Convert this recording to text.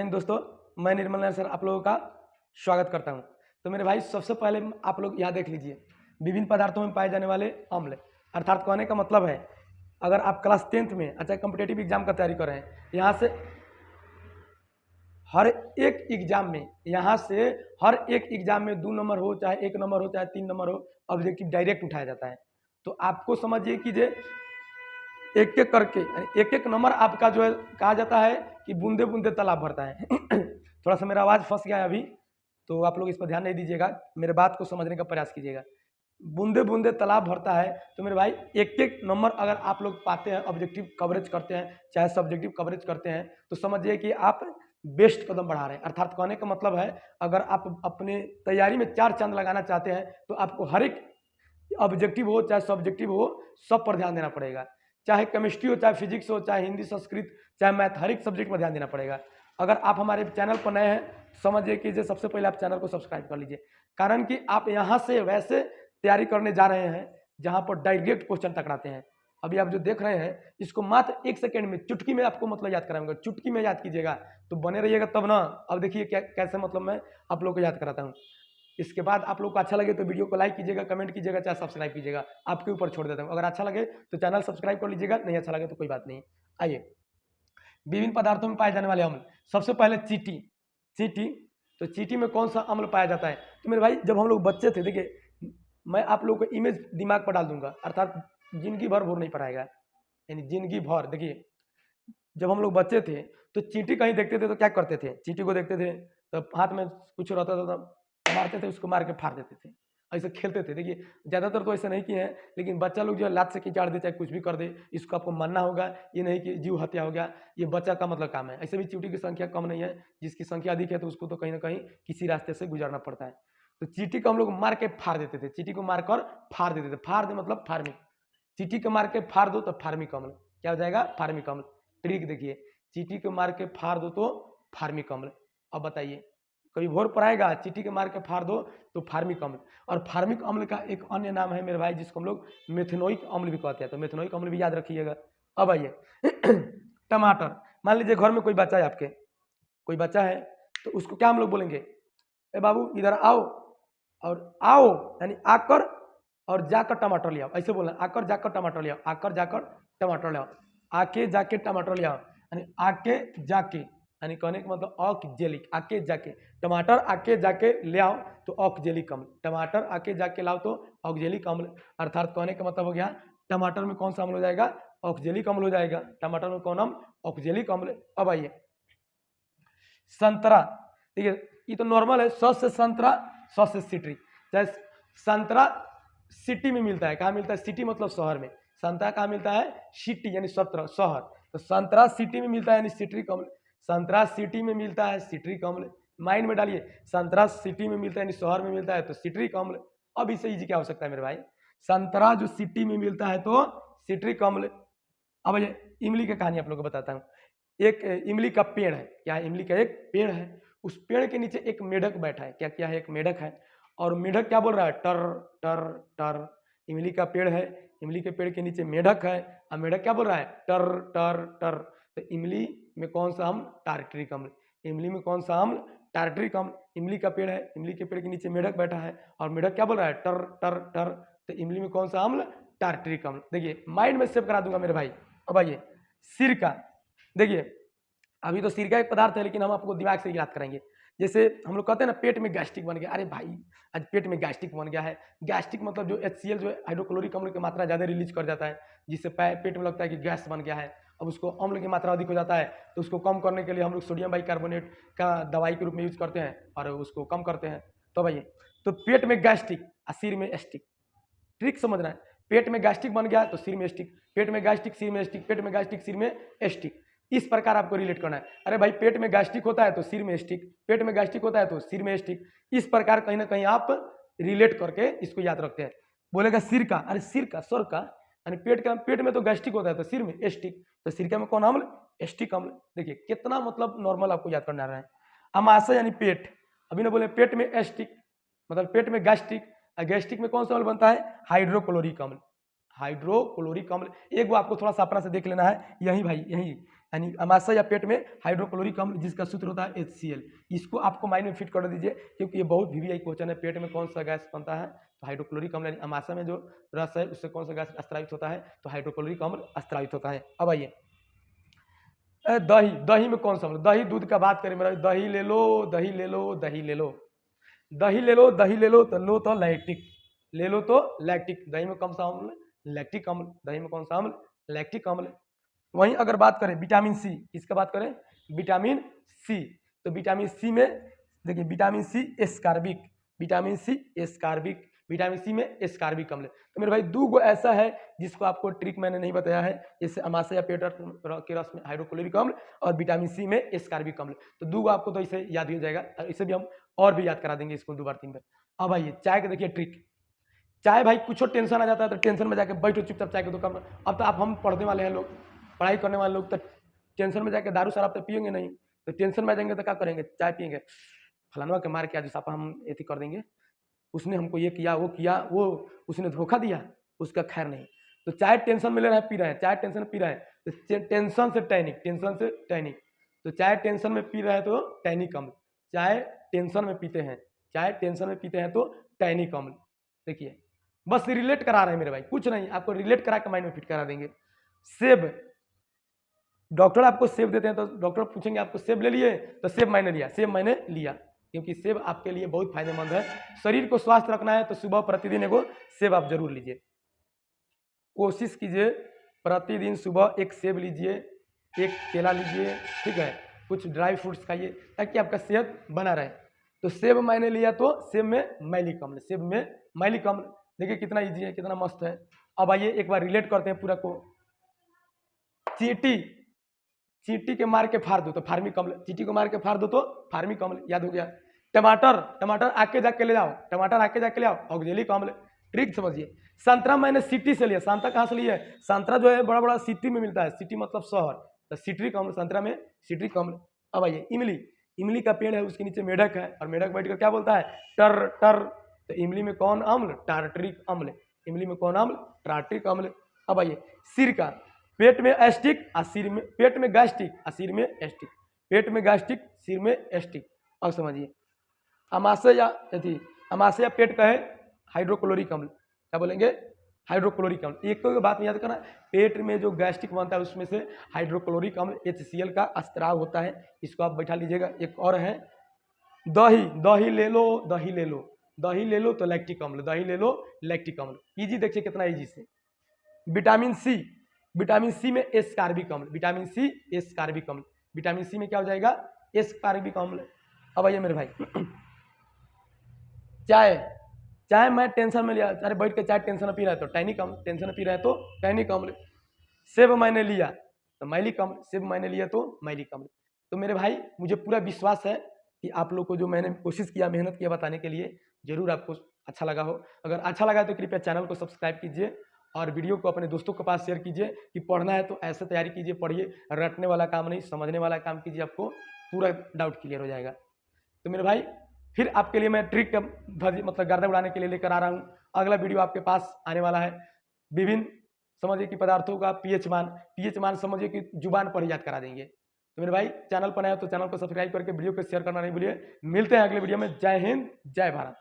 हिंद दोस्तों, मैं निर्मल नायर सर आप लोगों का स्वागत करता हूं। तो मेरे भाई सबसे पहले आप लोग यहाँ देख लीजिए, विभिन्न पदार्थों में पाए जाने वाले अम्ल, अर्थात कहने का मतलब है अगर आप क्लास 10th में अच्छा कॉम्पिटेटिव एग्जाम का तैयारी कर रहे हैं, यहाँ से हर एक एग्जाम में में 2 नंबर हो, चाहे 1 नंबर हो, चाहे 3 नंबर हो, ऑब्जेक्टिव डायरेक्ट उठाया जाता है। तो आपको समझिए कि एक एक करके एक एक नंबर आपका जो है कहा जाता है कि बूंदे बूंदे तालाब भरता है। थोड़ा सा मेरा आवाज़ फंस गया है अभी, तो आप लोग इस पर ध्यान नहीं दीजिएगा, मेरे बात को समझने का प्रयास कीजिएगा। बूंदे बूंदे तालाब भरता है, तो मेरे भाई एक एक नंबर अगर आप लोग पाते हैं, ऑब्जेक्टिव कवरेज करते हैं, चाहे सब्जेक्टिव कवरेज करते हैं, तो समझिए कि आप बेस्ट कदम बढ़ा रहे हैं। अर्थात कहने का मतलब है अगर आप अपने तैयारी में 4 चांद लगाना चाहते हैं तो आपको हर एक ऑब्जेक्टिव हो चाहे सब्जेक्टिव हो, सब पर ध्यान देना पड़ेगा। चाहे केमिस्ट्री हो, चाहे फिजिक्स हो, चाहे हिंदी संस्कृत, चाहे मैथ, हर एक सब्जेक्ट पर ध्यान देना पड़ेगा। अगर आप हमारे चैनल पर नए हैं, समझिए कि सबसे पहले आप चैनल को सब्सक्राइब कर लीजिए, कारण कि आप यहाँ से वैसे तैयारी करने जा रहे हैं जहाँ पर डायरेक्ट क्वेश्चन टकराते हैं। अभी आप जो देख रहे हैं इसको मात्र 1 सेकेंड में, चुटकी में आपको मतलब याद कराऊंगा, चुटकी में याद कीजिएगा तो बने रहिएगा तब ना। अब देखिए क्या कैसे मतलब मैं आप लोग को याद कराता हूँ। इसके बाद आप लोग को अच्छा लगे तो वीडियो को लाइक कीजिएगा, कमेंट कीजिएगा, चाहे सब्सक्राइब कीजिएगा, आपके ऊपर छोड़ देता हूँ। अगर अच्छा लगे तो चैनल सब्सक्राइब कर लीजिएगा, नहीं अच्छा लगे तो कोई बात नहीं। आइए, विभिन्न पदार्थों में पाए जाने वाले अम्ल, सबसे पहले चींटी। चींटी, तो चींटी में कौन सा अम्ल पाया जाता है? तो मेरे भाई जब हम लोग बच्चे थे, देखिए मैं आप लोग को इमेज दिमाग पर डाल दूंगा, अर्थात जिंदगी भर बोर नहीं पड़ाएगा, यानी जिंदगी भर। देखिए जब हम लोग बच्चे थे तो चींटी कहीं देखते थे तो क्या करते थे, चींटी को देखते थे तो हाथ में कुछ रहता था तो मारते थे, उसको मार के फाड़ देते थे, ऐसे खेलते थे। देखिए ज़्यादातर तो ऐसे नहीं किए हैं, लेकिन बच्चा लोग जो है लात से खिंचाड़ दे चाहे कुछ भी कर दे, इसको आपको मानना होगा, ये नहीं कि जीव हत्या हो गया, ये बच्चा का मतलब काम है। ऐसे भी चींटी की संख्या कम नहीं है, जिसकी संख्या अधिक है तो उसको तो कहीं ना कहीं किसी रास्ते से गुजरना पड़ता है। तो चींटी को हम लोग मार के फाड़ देते थे, चींटी को मारकर फाड़ देते थे। फाड़ दे मतलब फार्मिक, चींटी को मार के फाड़ दो तो फार्मिक अम्ल क्या हो जाएगा? फार्मिक अम्ल। ट्रिक देखिए, चींटी को मार के फाड़ दो तो फार्मिक अम्ल। अब बताइए, कभी भोर पर आएगा चींटी के मार के फाड़ दो तो फार्मिक अम्ल। और फार्मिक अम्ल का एक अन्य नाम है मेरे भाई, जिसको हम लोग मेथनोइक अम्ल भी कहते हैं, तो मेथनोइक अम्ल भी याद रखिएगा। अब आइए टमाटर, मान लीजिए घर में कोई बच्चा है, आपके कोई बच्चा है, तो उसको क्या हम लोग बोलेंगे? ए बाबू इधर आओ, और आओ यानी आकर और जाकर टमाटर ले आओ, ऐसे बोलना, आकर जाकर टमाटर ले आओ, आकर जाकर टमाटर ले आओ, आके जाके टमाटर ले आओ, यानी आके जाके, यानी कहने का मतलब ऑक्जेलिक, आके जाके टमाटर आके जाके ले आओ तो ऑक्जेलिक अम्ल, टमाटर आके जाके लाओ तो ऑक्जेलिक अम्ल। अर्थात कहने का मतलब हो गया टमाटर में कौन सा अम्ल हो जाएगा? ऑक्जेलिक अम्ल हो जाएगा। टमाटर में कौन अम्ल? ऑक्जेलिक अम्ल। अब आइए संतरा, ठीक है, ये तो नॉर्मल है, स से संतरा, स से सिट्री। चाहे संतरा सिटी में मिलता है, कहाँ मिलता है? सिटी मतलब शहर में। संतरा कहाँ मिलता है? सिटी यानी सत्र, शहर। तो संतरा सिटी में मिलता है यानी सिट्रिक अम्ल, संतरा सिटी में मिलता है सिट्रिक अम्ल। माइंड में डालिए, संतरा सिटी में मिलता है यानी शहर में मिलता है तो सिट्रिक अम्ल। अब इससे इजी क्या हो सकता है मेरे भाई? संतरा जो सिटी में मिलता है तो सिट्रिक अम्ल। अब ये इमली की कहानी आप लोगों को बताता हूँ। एक इमली का पेड़ है, क्या है? इमली का एक पेड़ है, उस पेड़ के नीचे एक मेढक बैठा है। क्या क्या है? एक मेढक है, और मेढक क्या बोल रहा है? टर टर टर। इमली का पेड़ है, इमली के पेड़ के नीचे मेढक है, और मेढक क्या बोल रहा है? टर टर टर। तो इमली में कौन सा अम्ल? टार्टरिक अम्ल। इमली में कौन सा अम्ल? टार्टरिक अम्ल। इमली का पेड़ है, इमली के पेड़ के नीचे मेढक बैठा है, और मेढक क्या बोल रहा है? टर टर टर। तो इमली में कौन सा अम्ल? टार्टरिक अम्ल। देखिए माइंड में सेव करा दूंगा मेरे भाई। अब आइए सिरका, देखिए अभी तो सिरका एक पदार्थ है, लेकिन हम आपको दिमाग से याद कराएंगे। जैसे हम लोग कहते हैं ना पेट में गैस्ट्रिक बन गया, अरे भाई आज पेट में गैस्ट्रिक बन गया है। गैस्ट्रिक मतलब जो HCl जो हाइड्रोक्लोरिक अम्ल की मात्रा ज़्यादा रिलीज कर जाता है, जिससे पेट में लगता है कि गैस बन गया है। अब उसको अम्ल की मात्रा अधिक हो जाता है, तो उसको कम करने के लिए हम लोग सोडियम बाइकार्बोनेट का दवाई के रूप में यूज करते हैं और उसको कम करते हैं। तो भाई तो पेट में गैस्ट्रिक और सिर में एस्टिक, ट्रिक समझना है। पेट में गैस्ट्रिक बन गया तो सिर में एस्टिक, पेट में गैस्ट्रिक सिर में एस्टिक, पेट में गैस्ट्रिक सिर में एस्टिक। इस प्रकार आपको रिलेट करना है। अरे भाई पेट में गैस्ट्रिक होता है तो सिर में स्टिक, पेट में गैस्ट्रिक होता है तो सिर में स्टिक। इस प्रकार कहीं ना कहीं आप रिलेट करके इसको याद रखते हैं। बोलेगा सिर का, अरे सिर का, सर का, यानी पेट में तो गैस्ट्रिक होता है तो सिर में स्टिक, तो सिरका में कौन अम्ल? एस्टिक अम्ल। देखिए कितना मतलब नॉर्मल आपको याद करना रहा है। अमाशय यानी पेट, अभी ना बोले पेट में एस्टिक मतलब पेट में गैस्ट्रिक, गैस्ट्रिक में कौन सा अम्ल बनता है? हाइड्रोक्लोरिक अम्ल। हाइड्रोक्लोरिक अम्ल एक बार आपको थोड़ा सा अपना से देख लेना है, यही भाई यही यानी अमाशय या पेट में हाइड्रोक्लोरिक अम्ल जिसका सूत्र होता है HCl। इसको आपको माइंड में फिट कर दीजिए क्योंकि ये बहुत VVI क्वेश्चन है। पेट में कौन सा गैस बनता है तो हाइड्रोक्लोरिक अम्ल, यानी अमाशय में जो रस है उससे कौन सा गैस स्रावित होता है तो हाइड्रोक्लोरिक अम्ल स्रावित होता है। अब आइए दही, दही में कौन सा अम्ल, दही दूध का बात करें मेरा, दही ले लो दही ले लो दही ले लो दही ले लो दही ले लो तो लैक्टिक, ले लो तो लैक्टिक। दही में कौन सा अम्ल, लैक्टिक अम्ल। दही में कौन सा अम्ल, लैक्टिक अम्ल। वहीं अगर बात करें विटामिन सी, किसका बात करें, विटामिन सी, तो विटामिन सी में देखिए vitamin C ascorbic, vitamin C ascorbic, vitamin C में एस्कार्बिक अम्ल। तो मेरे भाई दो गो ऐसा है जिसको आपको ट्रिक मैंने नहीं बताया है, जैसे अमाशय या पेट के रस में हाइड्रोक्लोरिक अम्ल और विटामिन सी में एस्कार्बिक अम्ल। तो दो गो आपको तो इसे याद हो जाएगा, इसे भी हम और भी याद करा देंगे इसको 2 बार 3 बार। अब आइए चाय के देखिए ट्रिक। चाय भाई कुछ टेंशन आ जाता है तो टेंशन में जाके बैठो चुपचाप चाय के दुकान में। अब तो आप हम पढ़ने वाले हैं लोग, पढ़ाई करने वाले लोग, तो टेंशन में जाके दारू शराब तो पियेंगे नहीं, तो टेंशन में आ जाएंगे तो क्या करेंगे, चाय पियेंगे, फलानवा के मार के आज सापा हम ऐसी कर देंगे, उसने हमको ये किया वो किया, वो उसने धोखा दिया, उसका खैर नहीं। तो चाय टेंशन में ले रहे हैं पी रहे हैं, चाय टेंशन में पी रहे हैं तो टेंशन से टैनिक, टेंशन से टैनिक। तो चाय टेंशन में पी रहे हैं तो टैनिक अम्ल, चाय टेंशन में पीते हैं, चाय टेंशन में पीते हैं तो टैनिक अम्ल। देखिए बस रिलेट करा रहे हैं मेरे भाई, कुछ नहीं, आपको रिलेट करा के माइंड में फिट करा देंगे। सेब, डॉक्टर आपको सेब देते हैं तो डॉक्टर पूछेंगे आपको सेब ले लिए, तो सेब मैंने लिया, सेब मैंने लिया, क्योंकि सेब आपके लिए बहुत फायदेमंद है। शरीर को स्वस्थ रखना है तो सुबह प्रतिदिन एगो सेब आप जरूर लीजिए, कोशिश कीजिए प्रतिदिन सुबह एक सेब लीजिए, एक केला लीजिए, ठीक है, कुछ ड्राई फ्रूट्स खाइए ताकि आपका सेहत बना रहे। तो सेब मैंने लिया तो सेब में मैलिक अम्ल, सेब में मैलिक अम्ल, देखिए कितना इजी है, कितना मस्त है। अब आइए एक बार रिलेट करते हैं पूरा को। चींटी, चींटी के मार के फाड़ दो तो फार्मिक अम्ल, चींटी को मार के फाड़ दो तो फार्मिक अम्ल, याद हो गया। टमाटर, टमाटर आके जाके ले जाओ, टमाटर आके जाके ले आओ, ऑक्जेलिक अम्ल, ट्रिक समझिए। संतरा मैंने सिटी से लिया, संतरा कहाँ से लिया, संतरा जो है बड़ा बड़ा सिटी में मिलता है, सिटी मतलब शहर, तो सिट्रिक अम्ल, संतरा में सिट्रिक अम्ल। अब आइए इमली, इमली का पेड़ है उसके नीचे मेढक है और मेढक बैठ कर क्या बोलता है, टर टर, तो इमली में कौन अम्ल, टार्टरिक अम्ल, इमली में कौन अम्ल, टार्टरिक अम्ल। अब आइए सिरका, पेट में एस्टिक और सिर में, पेट में गैस्ट्रिक और सिर में एस्टिक, पेट में गैस्ट्रिक सिर में एस्टिक। अब समझिए अमाशय या अमाशय या पेट का है हाइड्रोक्लोरिक अम्ल, क्या बोलेंगे, हाइड्रोक्लोरिक अम्ल। एक तो बात में याद करना, पेट में जो गैस्ट्रिक बनता है उसमें से हाइड्रोक्लोरिक अम्ल HCl का स्त्राव होता है, इसको आप बैठा लीजिएगा। एक और है दही, दही ले लो दही ले लो दही ले लो तो लैक्टिक अम्ल, दही ले लो लैक्टिक अम्ल, इजी, देखिए कितना इजी से। विटामिन सी, विटामिन सी में एस्कार्बिक अम्ल, विटामिन सी एस्कार्बिक अम्ल, विटामिन सी में क्या हो जाएगा, एस्कार्बिक अम्ल। अब आइए मेरे भाई चाय, चाय मैं टेंशन में लिया, अरे बैठ के चाय टेंशन में पी रहा है तो टैनिक अम्ल, टेंशन में पी रहा है तो टैनिक अम्ल। सेब मैंने लिया तो मैलिक अम्ल, सेब मैंने लिया तो मैलिक अम्ल। तो मेरे भाई मुझे पूरा विश्वास है कि आप लोग को जो मैंने कोशिश किया, मेहनत किया बताने के लिए, जरूर आपको अच्छा लगा हो। अगर अच्छा लगा तो कृपया चैनल को सब्सक्राइब कीजिए और वीडियो को अपने दोस्तों के पास शेयर कीजिए कि पढ़ना है तो ऐसे तैयारी कीजिए, पढ़िए, रटने वाला काम नहीं, समझने वाला काम कीजिए, आपको पूरा डाउट क्लियर हो जाएगा। तो मेरे भाई फिर आपके लिए मैं ट्रिक मतलब गर्दन उड़ाने के लिए लेकर आ रहा हूँ। अगला वीडियो आपके पास आने वाला है विभिन्न समझिए कि पदार्थों का पीएच मान समझिए कि जुबान पर याद करा देंगे। तो मेरे भाई चैनल पर आए तो चैनल को सब्सक्राइब करके वीडियो को शेयर करना नहीं भूलिए। मिलते हैं अगले वीडियो में। जय हिंद, जय भारत।